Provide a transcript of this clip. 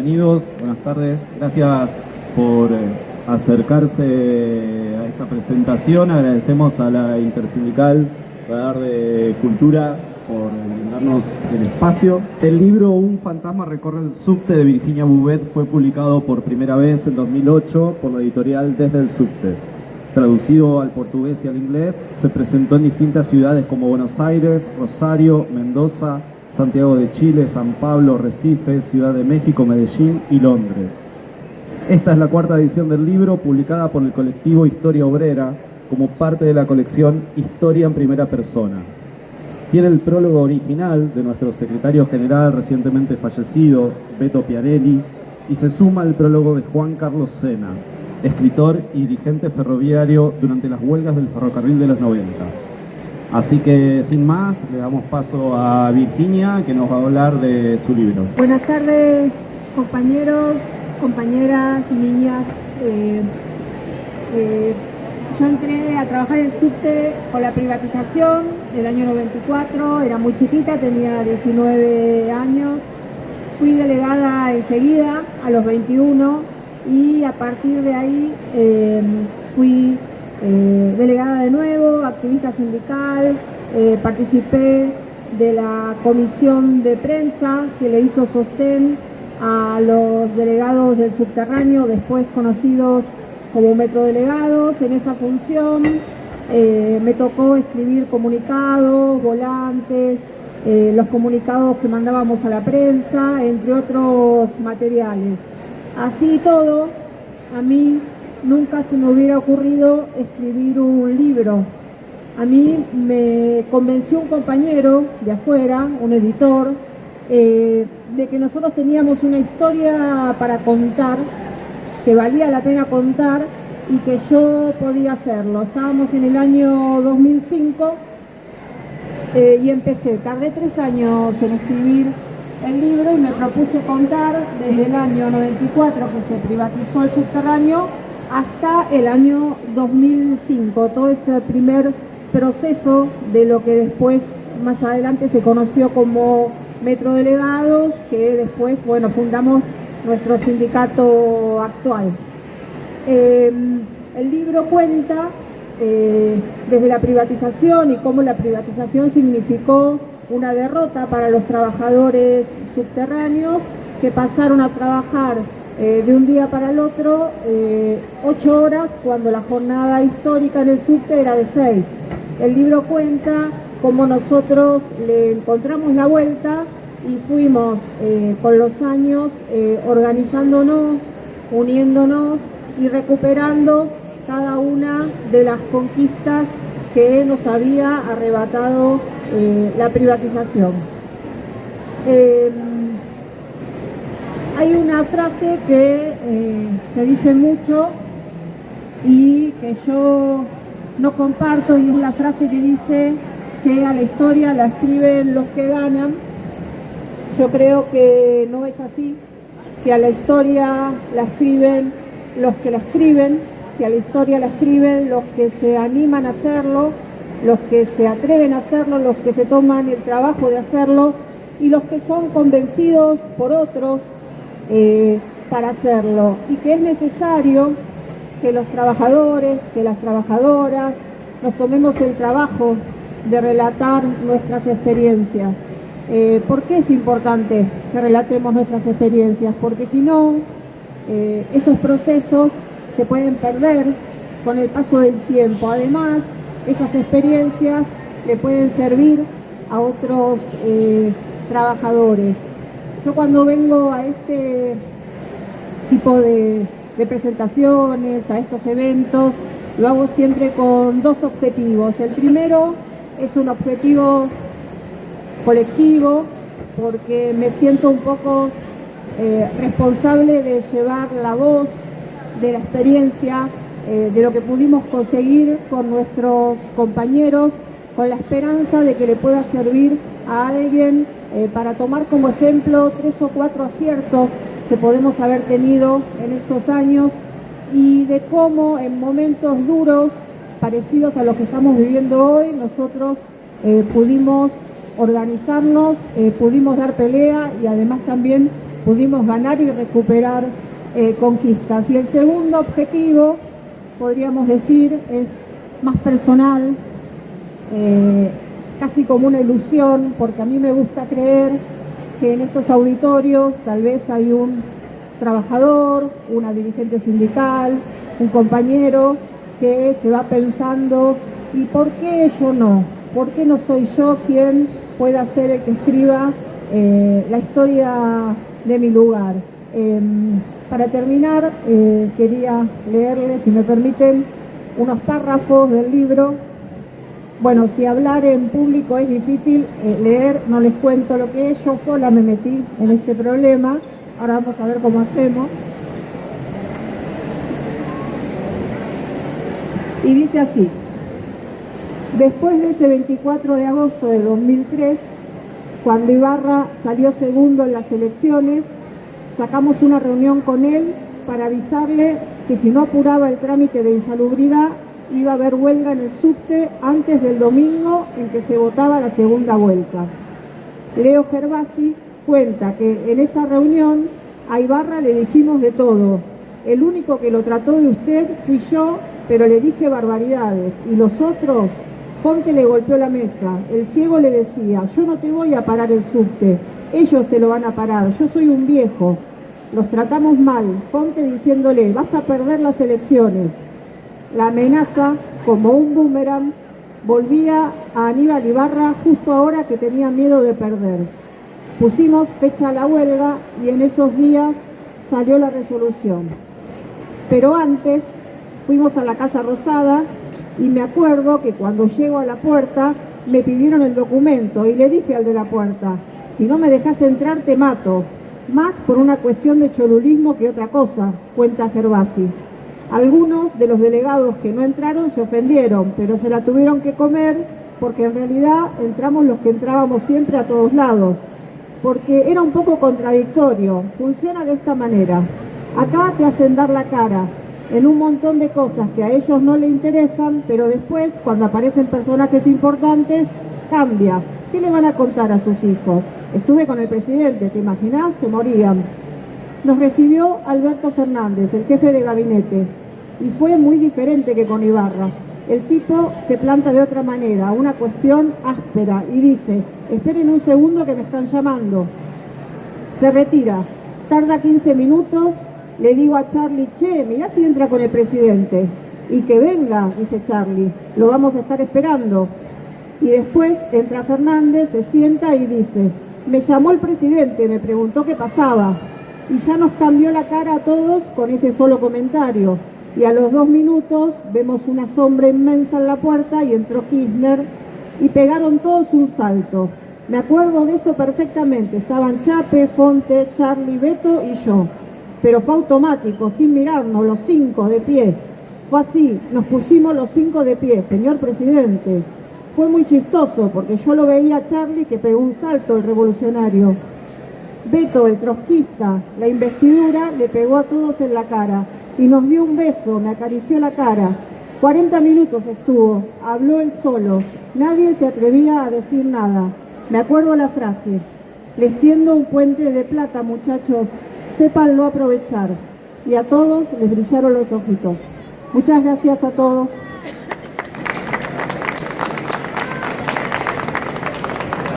bienvenidos, buenas tardes. Gracias por acercarse a esta presentación. Agradecemos a la Intersindical Radar de Cultura por brindarnos el espacio. El libro Un fantasma recorre el subte de Virginia Bouvet fue publicado por primera vez en 2008 por la editorial Desde el Subte. Traducido al portugués y al inglés, se presentó en distintas ciudades como Buenos Aires, Rosario, Mendoza, Santiago de Chile, San Pablo, Recife, Ciudad de México, Medellín y Londres. Esta es la cuarta edición del libro, publicada por el colectivo Historia Obrera, como parte de la colección Historia en Primera Persona. Tiene el prólogo original de nuestro secretario general recientemente fallecido, Beto Piarelli, y se suma al prólogo de Juan Carlos Sena, escritor y dirigente ferroviario durante las huelgas del ferrocarril de los 90. Así que, sin más, le damos paso a Virginia, que nos va a hablar de su libro. Buenas tardes, compañeros, compañeras, niñas. Yo entré a trabajar en subte con la privatización del año 94, era muy chiquita, tenía 19 años. Fui delegada enseguida, a los 21, y a partir de ahí fui delegada de nuevo, activista sindical, participé de la comisión de prensa que le hizo sostén a los delegados del subterráneo, después conocidos como metrodelegados. En esa función me tocó escribir comunicados, volantes, los comunicados que mandábamos a la prensa, entre otros materiales. Así todo, a mí nunca se me hubiera ocurrido escribir un libro. A mí me convenció un compañero de afuera, un editor, de que nosotros teníamos una historia para contar, que valía la pena contar y que yo podía hacerlo. Estábamos en el año 2005 y empecé. Tardé 3 años en escribir el libro y me propuse contar desde el año 94, que se privatizó el subterráneo, hasta el año 2005, todo ese primer proceso de lo que después, más adelante, se conoció como metrodelegados, que después, bueno, fundamos nuestro sindicato actual. El libro cuenta desde la privatización y cómo la privatización significó una derrota para los trabajadores subterráneos, que pasaron a trabajar de un día para el otro 8 horas, cuando la jornada histórica en el subte era de 6. El libro cuenta cómo nosotros le encontramos la vuelta y fuimos con los años organizándonos, uniéndonos y recuperando cada una de las conquistas que nos había arrebatado la privatización. Hay una frase que se dice mucho y que yo no comparto, y es la frase que dice que a la historia la escriben los que ganan. Yo creo que no es así, que a la historia la escriben los que la escriben, que a la historia la escriben los que se animan a hacerlo, los que se atreven a hacerlo, los que se toman el trabajo de hacerlo y los que son convencidos por otros para hacerlo, y que es necesario que los trabajadores, que las trabajadoras nos tomemos el trabajo de relatar nuestras experiencias. ¿Por qué es importante que relatemos nuestras experiencias? Porque si no, esos procesos se pueden perder con el paso del tiempo. Además, esas experiencias le pueden servir a otros trabajadores. Yo, cuando vengo a este tipo de presentaciones, a estos eventos, lo hago siempre con 2 objetivos. El primero es un objetivo colectivo, porque me siento un poco responsable de llevar la voz de la experiencia, de lo que pudimos conseguir con nuestros compañeros, con la esperanza de que le pueda servir a alguien para tomar como ejemplo 3 o 4 aciertos que podemos haber tenido en estos años, y de cómo en momentos duros, parecidos a los que estamos viviendo hoy, nosotros pudimos organizarnos, pudimos dar pelea y además también pudimos ganar y recuperar conquistas. Y el segundo objetivo, podríamos decir, es más personal, casi como una ilusión, porque a mí me gusta creer que en estos auditorios tal vez hay un trabajador, una dirigente sindical, un compañero que se va pensando, ¿y por qué yo no? ¿Por qué no soy yo quien pueda ser el que escriba la historia de mi lugar? Para terminar, quería leerles, si me permiten, unos párrafos del libro. Bueno, si hablar en público es difícil, leer no les cuento lo que es. Yo sola me metí en este problema. Ahora vamos a ver cómo hacemos. Y dice así: después de ese 24 de agosto de 2003, cuando Ibarra salió segundo en las elecciones, sacamos una reunión con él para avisarle que si no apuraba el trámite de insalubridad, iba a haber huelga en el subte antes del domingo en que se votaba la segunda vuelta. Leo Gervasi cuenta que en esa reunión a Ibarra le dijimos de todo. El único que lo trató de usted fui yo, pero le dije barbaridades. Y los otros, Fonte le golpeó la mesa. El ciego le decía, yo no te voy a parar el subte, ellos te lo van a parar, yo soy un viejo. Los tratamos mal, Fonte diciéndole, vas a perder las elecciones. La amenaza, como un boomerang, volvía a Aníbal Ibarra justo ahora que tenía miedo de perder. Pusimos fecha a la huelga y en esos días salió la resolución. Pero antes fuimos a la Casa Rosada y me acuerdo que cuando llego a la puerta me pidieron el documento y le dije al de la puerta, si no me dejas entrar te mato, más por una cuestión de cholulismo que otra cosa, cuenta Gervasi. Algunos de los delegados que no entraron se ofendieron, pero se la tuvieron que comer porque en realidad entramos los que entrábamos siempre a todos lados, porque era un poco contradictorio. Funciona de esta manera: acá te hacen dar la cara en un montón de cosas que a ellos no les interesan, pero después, cuando aparecen personajes importantes, cambia. ¿Qué le van a contar a sus hijos? Estuve con el presidente, ¿te imaginás? Se morían. Nos recibió Alberto Fernández, el jefe de gabinete, y fue muy diferente que con Ibarra. El tipo se planta de otra manera, una cuestión áspera, y dice, esperen un segundo que me están llamando. Se retira, tarda 15 minutos, le digo a Charlie, che, mirá si entra con el presidente. Y que venga, dice Charlie, lo vamos a estar esperando. Y después entra Fernández, se sienta y dice, me llamó el presidente, me preguntó qué pasaba. Y ya nos cambió la cara a todos con ese solo comentario. Y a los 2 minutos vemos una sombra inmensa en la puerta y entró Kirchner y pegaron todos un salto. Me acuerdo de eso perfectamente. Estaban Chape, Fonte, Charlie, Beto y yo. Pero fue automático, sin mirarnos, los 5 de pie. Fue así, nos pusimos los 5 de pie, señor presidente. Fue muy chistoso porque yo lo veía a Charlie que pegó un salto, el revolucionario. Beto, el trotskista, la investidura le pegó a todos en la cara y nos dio un beso, me acarició la cara. 40 minutos estuvo, habló él solo, nadie se atrevía a decir nada. Me acuerdo la frase, les tiendo un puente de plata, muchachos, sépanlo aprovechar. Y a todos les brillaron los ojitos. Muchas gracias a todos.